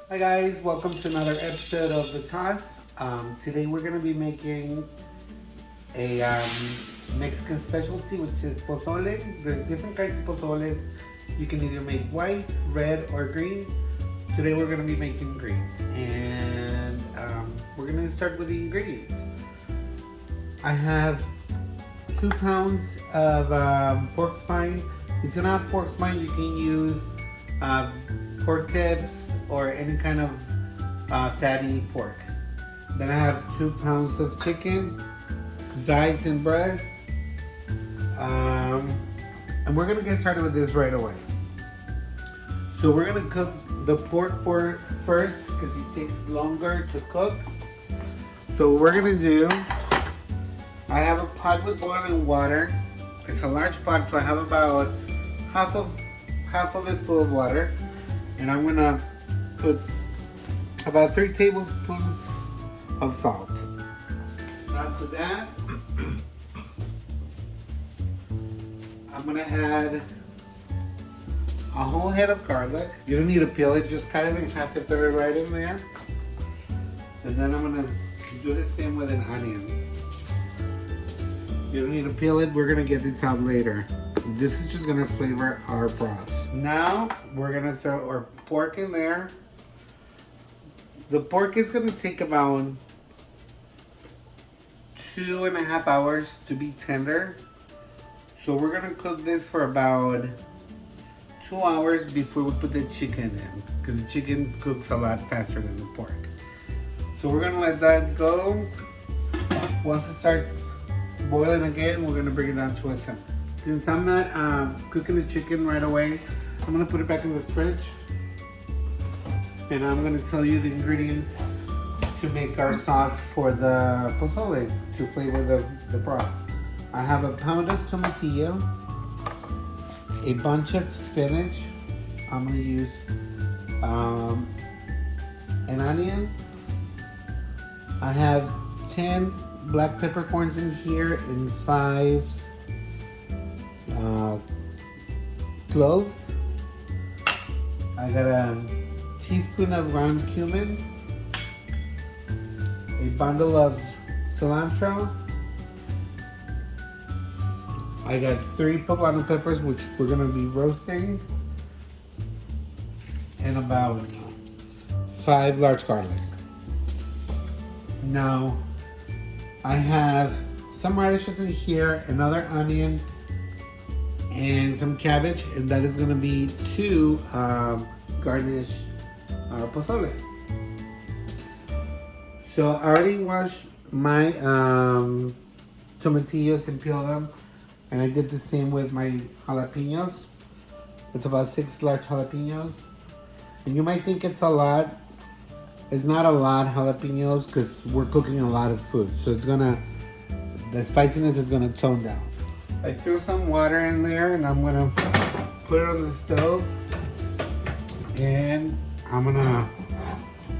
Hi guys, welcome to another episode of The Toss. Today we're going to be making a Mexican specialty, which is pozole. There's different kinds of pozoles. You can either make white, red, or green. Today we're going to be making green. And we're going to start with the ingredients. I have 2 pounds of pork spine. If you don't have pork spine, you can use pork tips or any kind of fatty pork. Then I have 2 pounds of chicken, thighs and breast. And we're gonna get started with this right away. So we're gonna cook the pork first because it takes longer to cook. So what we're gonna do, I have a pot with boiling water. It's a large pot, so I have about half of it full of water. And I'm gonna put about 3 tablespoons of salt. After that, I'm gonna add a whole head of garlic. You don't need to peel it, just cut it in half and throw it right in there. And then I'm gonna do the same with an onion. You don't need to peel it, we're gonna get this out later. This is just gonna flavor our broth. Now we're gonna throw our pork in there. The pork is gonna take about 2.5 hours to be tender. So we're gonna cook this for about 2 hours before we put the chicken in, because the chicken cooks a lot faster than the pork. So we're gonna let that go. Once it starts boiling again, we're gonna bring it down to a simmer. Since I'm not cooking the chicken right away, I'm gonna put it back in the fridge. And I'm gonna tell you the ingredients to make our sauce for the pozole, to flavor the broth. I have a pound of tomatillo, a bunch of spinach. I'm gonna use an onion. I have 10 black peppercorns in here and 5 cloves. I got a teaspoon of ground cumin, a bundle of cilantro. I got 3 poblano peppers, which we're gonna be roasting, and about 5 large garlic. Now, I have some radishes in here, another onion, and some cabbage, and that is gonna be to garnish our pozole. So I already washed my tomatillos and peeled them, and I did the same with my jalapenos. It's about 6 large jalapenos, and you might think it's a lot. It's not a lot jalapenos because we're cooking a lot of food, so the spiciness is gonna tone down. I threw some water in there, and I'm gonna put it on the stove, and I'm gonna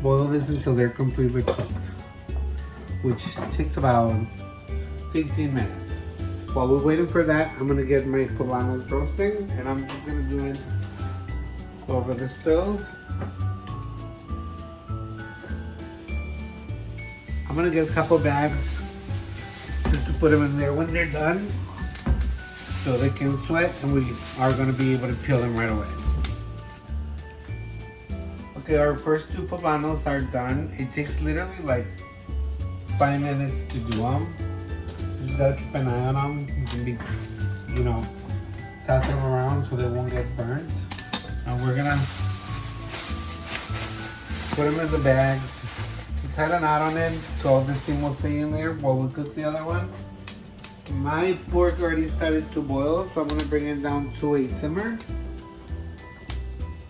boil this until they're completely cooked, which takes about 15 minutes. While we're waiting for that, I'm gonna get my poblanos roasting, and I'm just gonna do it over the stove. I'm gonna get a couple bags just to put them in there when they're done, so they can sweat, and we are gonna be able to peel them right away. Okay, our first 2 poblanos are done. It takes literally like 5 minutes to do them. You just gotta keep an eye on them. You can be, toss them around so they won't get burnt. And we're gonna put them in the bags. Tie a knot on it so all this thing will stay in there while we cook the other one. My pork already started to boil, so I'm gonna bring it down to a simmer.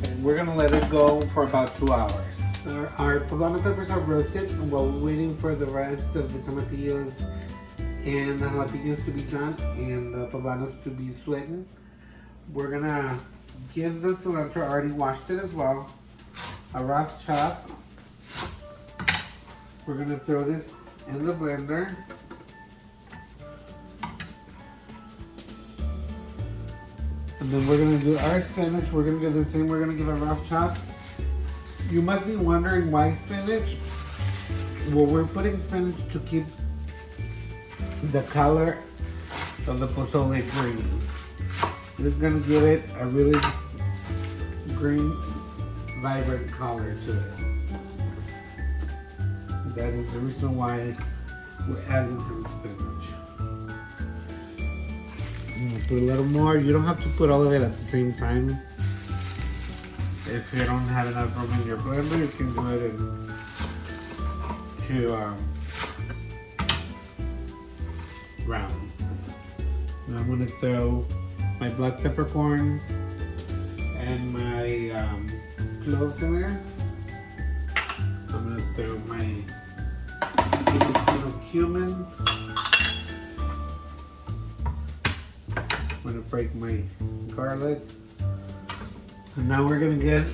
And we're gonna let it go for about 2 hours. Our poblano peppers are roasted, and while we're waiting for the rest of the tomatillos and the jalapenos to be done and the poblanos to be sweetened, we're gonna give the cilantro, I already washed it as well, a rough chop. We're gonna throw this in the blender. And then we're gonna do our spinach. We're gonna do the same. We're gonna give a rough chop. You must be wondering why spinach. Well, we're putting spinach to keep the color of the pozole green. This is gonna give it a really green, vibrant color to it. That is the reason why we're adding some spinach. I'm gonna put a little more. You don't have to put all of it at the same time. If you don't have enough room in your blender, you can do it in two rounds. And I'm gonna throw my black peppercorns and my cloves in there. I'm gonna throw my little cumin. I'm gonna break my garlic. And now we're gonna get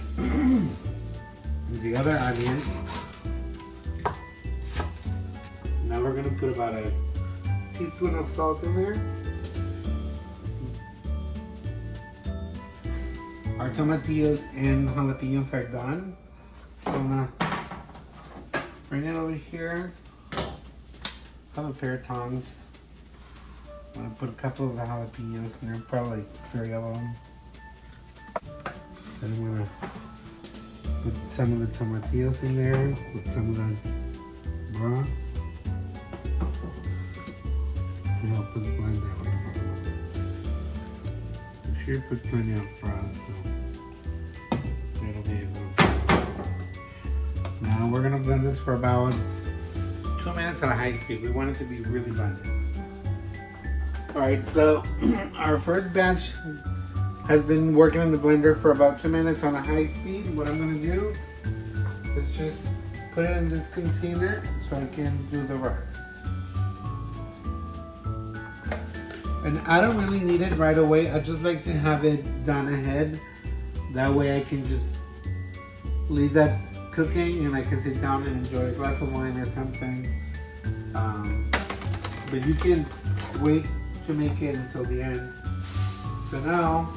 the other onion. Now we're gonna put about a teaspoon of salt in there. Our tomatillos and jalapenos are done. So I'm gonna bring it over here. I have a pair of tongs. I'm gonna put a couple of the jalapenos in there, probably 3 of them. And I'm gonna put some of the tomatillos in there with some of the broth to help us blend that way. Make sure you put plenty of broth so it'll be able to. Now we're gonna blend this for about 2 minutes at a high speed. We want it to be really blended. Alright, so our first batch has been working in the blender for about 2 minutes on a high speed. What I'm gonna do is just put it in this container so I can do the rest. And I don't really need it right away. I just like to have it done ahead. That way I can just leave that cooking and I can sit down and enjoy a glass of wine or something. But you can wait to make it until the end. So now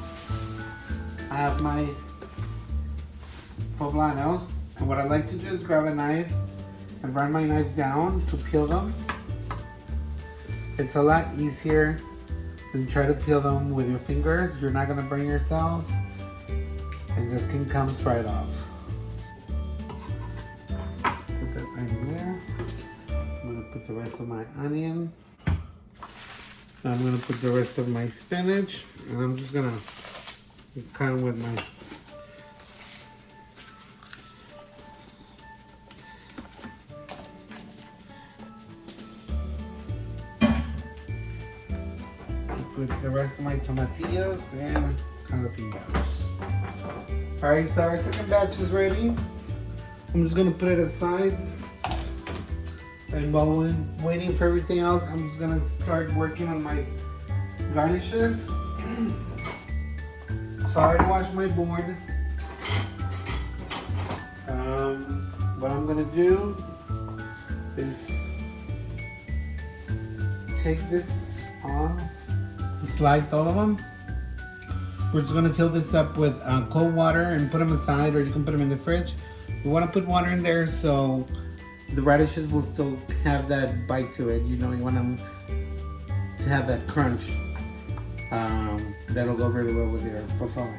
I have my poblanos, and what I like to do is grab a knife and run my knife down to peel them. It's a lot easier than try to peel them with your fingers. You're not gonna burn yourself, and this can come right off. Put that right in there. I'm gonna put the rest of my onion. I'm gonna put the rest of my spinach, and I'm just gonna kind of with my put the rest of my tomatillos and jalapenos. Alright, so our second batch is ready. I'm just gonna put it aside. And while we're waiting for everything else, I'm just gonna start working on my garnishes. So I already washed my board. What I'm gonna do is take this off, sliced all of them. We're just gonna fill this up with cold water and put them aside, or you can put them in the fridge. We wanna put water in there so the radishes will still have that bite to it. You know, you want them to have that crunch. That'll go really well with your pozole.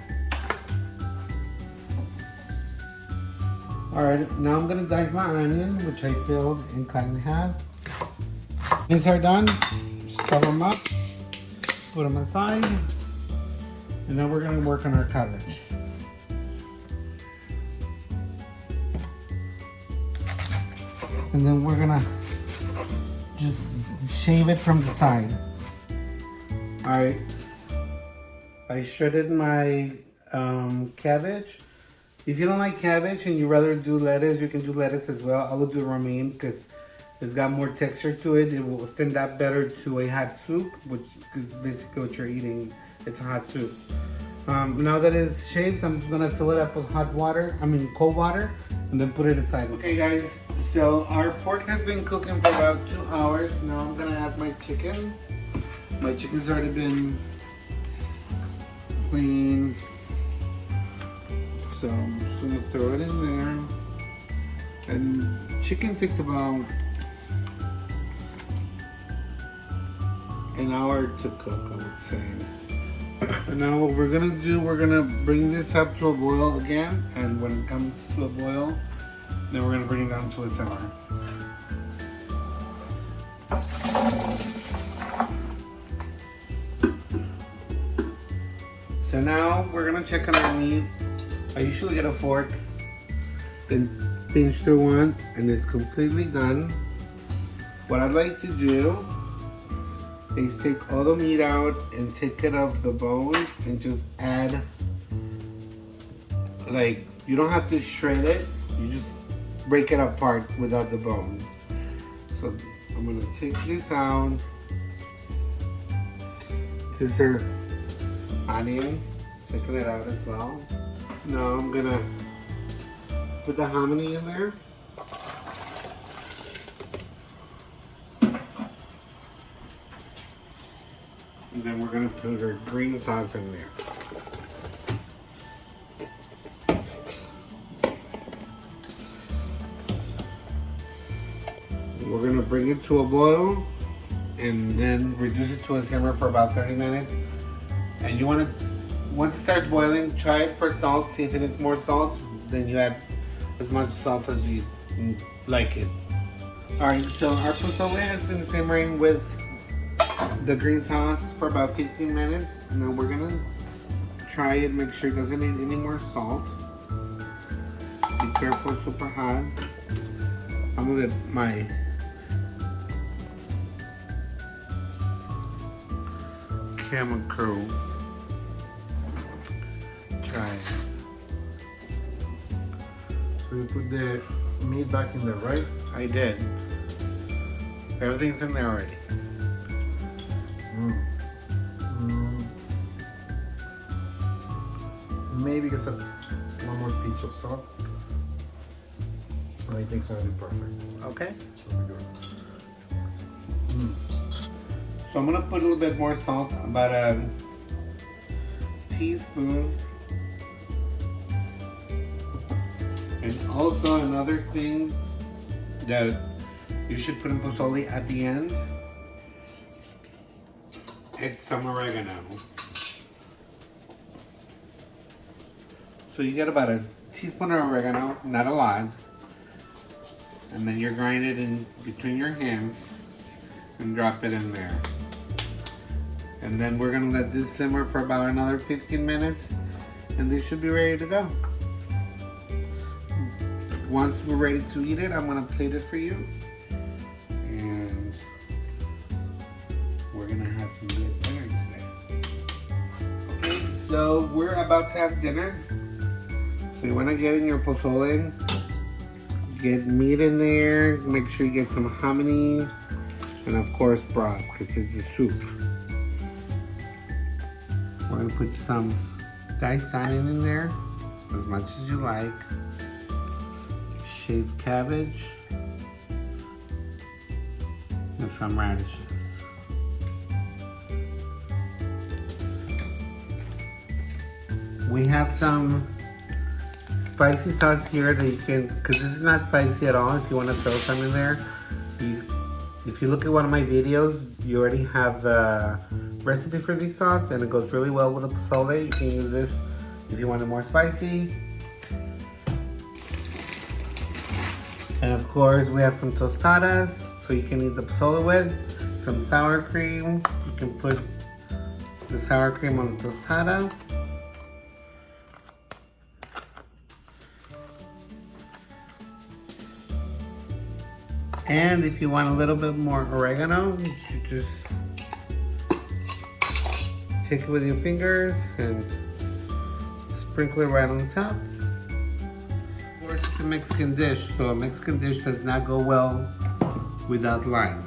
Alright, now I'm gonna dice my onion, which I peeled and cut in half. These are done. Just cover them up, put them aside, and now we're gonna work on our cabbage. And then we're gonna just shave it from the side. Alright, I shredded my cabbage. If you don't like cabbage and you rather do lettuce, you can do lettuce as well. I will do romaine because it's got more texture to it. It will stand up better to a hot soup, which is basically what you're eating. It's a hot soup. Now that it's shaved, I'm just gonna fill it up with cold water, and then put it aside. Okay guys, so our pork has been cooking for about 2 hours. Now I'm gonna add my chicken. My chicken's already been cleaned, So I'm just gonna throw it in there. And chicken takes about an hour to cook, I would say. And now what we're gonna do, we're gonna bring this up to a boil again, and when it comes to a boil, then we're gonna bring it down to a simmer. So now we're gonna check on our meat. I usually get a fork, then pinch through one, and it's completely done. What I'd like to do is take all the meat out and take it off the bone and just add, like, you don't have to shred it, you just break it apart without the bone. So I'm gonna take this out. These are onion, taking it out as well. Now I'm gonna put the hominy in there. And then we're gonna put our green sauce in there. We're gonna bring it to a boil and then reduce it to a simmer for about 30 minutes. And you wanna, once it starts boiling, try it for salt, see if it needs more salt, then you add as much salt as you like it. Alright, so our pozole has been simmering with the green sauce for about 15 minutes. Now we're gonna try it, make sure it doesn't need any more salt. Be careful, it's super hot. I'm gonna let my camera crew try it. So you put the meat back in there, right? I did. Everything's in there already. Maybe just one more pinch of salt. I think it's gonna be perfect. Okay. It's really good. So I'm gonna put a little bit more salt, about a teaspoon. And also another thing that you should put in pozole at the end, it's some oregano. So you get about a teaspoon of oregano, not a lot. And then you grind it in between your hands and drop it in there. And then we're gonna let this simmer for about another 15 minutes and this should be ready to go. Once we're ready to eat it, I'm gonna plate it for you. And we're gonna have some good dinner today. Okay, so we're about to have dinner. So you wanna get in your pozole, get meat in there, make sure you get some hominy, and of course broth, because it's a soup. We're gonna put some diced onion in there, as much as you like. Shaved cabbage, and some radishes. We have some spicy sauce here that you can, because this is not spicy at all, if you want to throw some in there. If you look at one of my videos, you already have the recipe for this sauce and it goes really well with the pozole. You can use this if you want it more spicy. And of course we have some tostadas, so you can eat the pozole with. Some sour cream, you can put the sour cream on the tostada. And if you want a little bit more oregano, you just take it with your fingers and sprinkle it right on the top. Of course, it's a Mexican dish, so a Mexican dish does not go well without lime.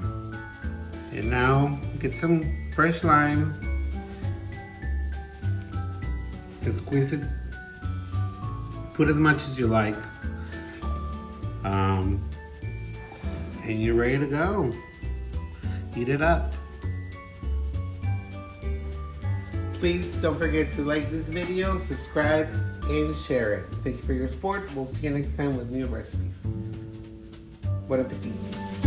And now, get some fresh lime and squeeze it. Put as much as you like. And you're ready to go. Eat it up. Please don't forget to like this video, subscribe, and share it. Thank you for your support. We'll see you next time with new recipes. Bon appetit.